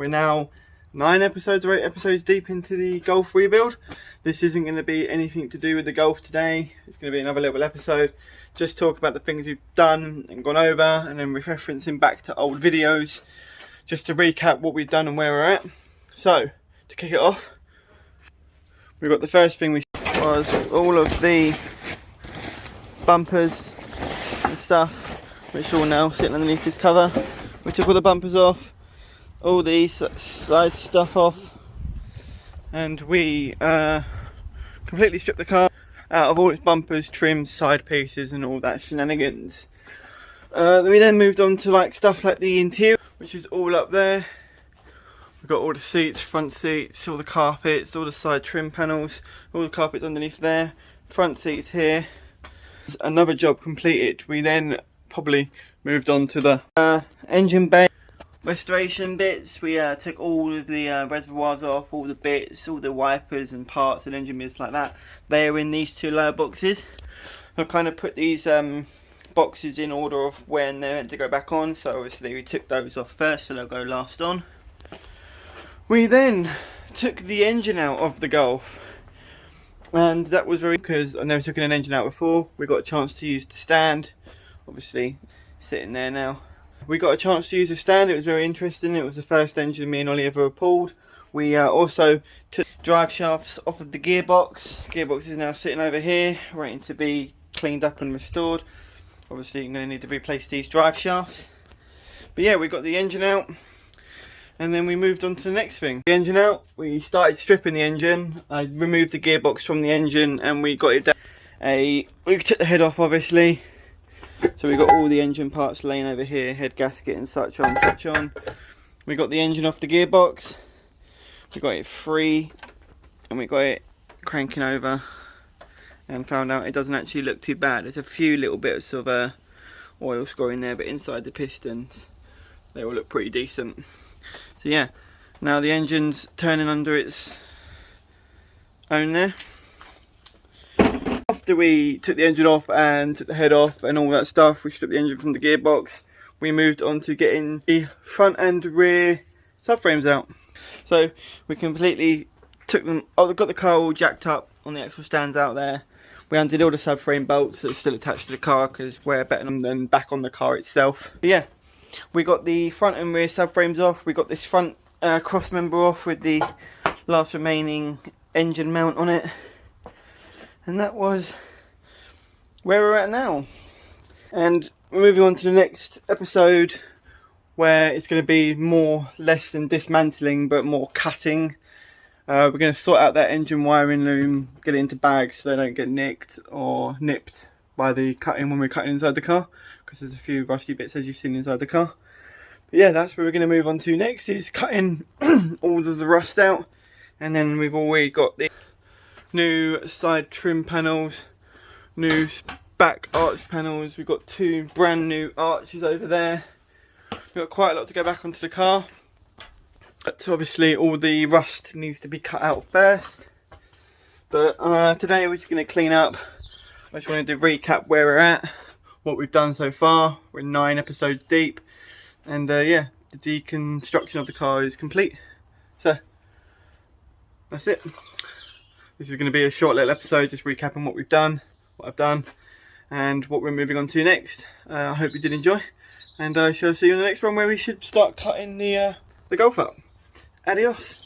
We're now 9 episodes or 8 episodes deep into the Golf rebuild. This isn't going to be anything to do with the Golf today. It's going to be another little episode. Just talk about the things we've done and gone over, and then referencing back to old videos, just to recap what we've done and where we're at. So, to kick it off, we've got the first thing was all of the bumpers and stuff, which are all now sitting underneath this cover. We took all the bumpers off, all the side stuff off, and we completely stripped the car out of all its bumpers, trims, side pieces and all that shenanigans. We then moved on to like stuff like the interior, which is all up there. We've got all the seats, front seats, all the carpets, all the side trim panels, all the carpets underneath there, front seats here. Another job completed. We then probably moved on to the engine bay restoration bits. We took all of the reservoirs off, all the bits, all the wipers and parts and engine bits like that. They are in these two lower boxes. I've kind of put these boxes in order of when they're meant to go back on, so obviously we took those off first, so they'll go last on. We then took the engine out of the Golf, and that was very, because I've never taken an engine out before. We got a chance to use the stand, obviously sitting there now. We got a chance to use the stand. It was very interesting. It was the first engine me and Ollie ever pulled. We also took drive shafts off of the gearbox. Gearbox is now sitting over here, waiting to be cleaned up and restored. Obviously you're going to need to replace these drive shafts. But yeah, we got the engine out, and then we moved on to the next thing. The engine out, we started stripping the engine. I removed the gearbox from the engine and we got it down. We took the head off obviously. So we got all the engine parts laying over here, head gasket and such on, such on. We got the engine off the gearbox. We got it free and we got it cranking over, and found out it doesn't actually look too bad. There's a few little bits of oil scoring there, but inside the pistons they all look pretty decent. So yeah, now the engine's turning under its own there. After we took the engine off and took the head off and all that stuff, we stripped the engine from the gearbox. We moved on to getting the front and rear subframes out. So we completely took them, got the car all jacked up on the axle stands out there. We undid all the subframe bolts that are still attached to the car because we're better than back on the car itself. But yeah, we got the front and rear subframes off. We got this front cross member off with the last remaining engine mount on it. And that was where we're at now. And we're moving on to the next episode, where it's going to be less than dismantling but more cutting. We're going to sort out that engine wiring loom, get it into bags so they don't get nicked or nipped by the cutting when we're cutting inside the car, because there's a few rusty bits as you've seen inside the car. But yeah, that's where we're going to move on to next, is cutting all of the rust out. And then we've already got the new side trim panels, new back arch panels. We've got two brand new arches over there. We've got quite a lot to go back onto the car. But obviously all the rust needs to be cut out first. But today we're just going to clean up. I just wanted to recap where we're at, what we've done so far. We're 9 episodes deep. And yeah, the deconstruction of the car is complete. So that's it. This is going to be a short little episode, just recapping what we've done, what I've done, and what we're moving on to next. I hope you did enjoy, and I shall see you in the next one, where we should start cutting the Golf up. Adios.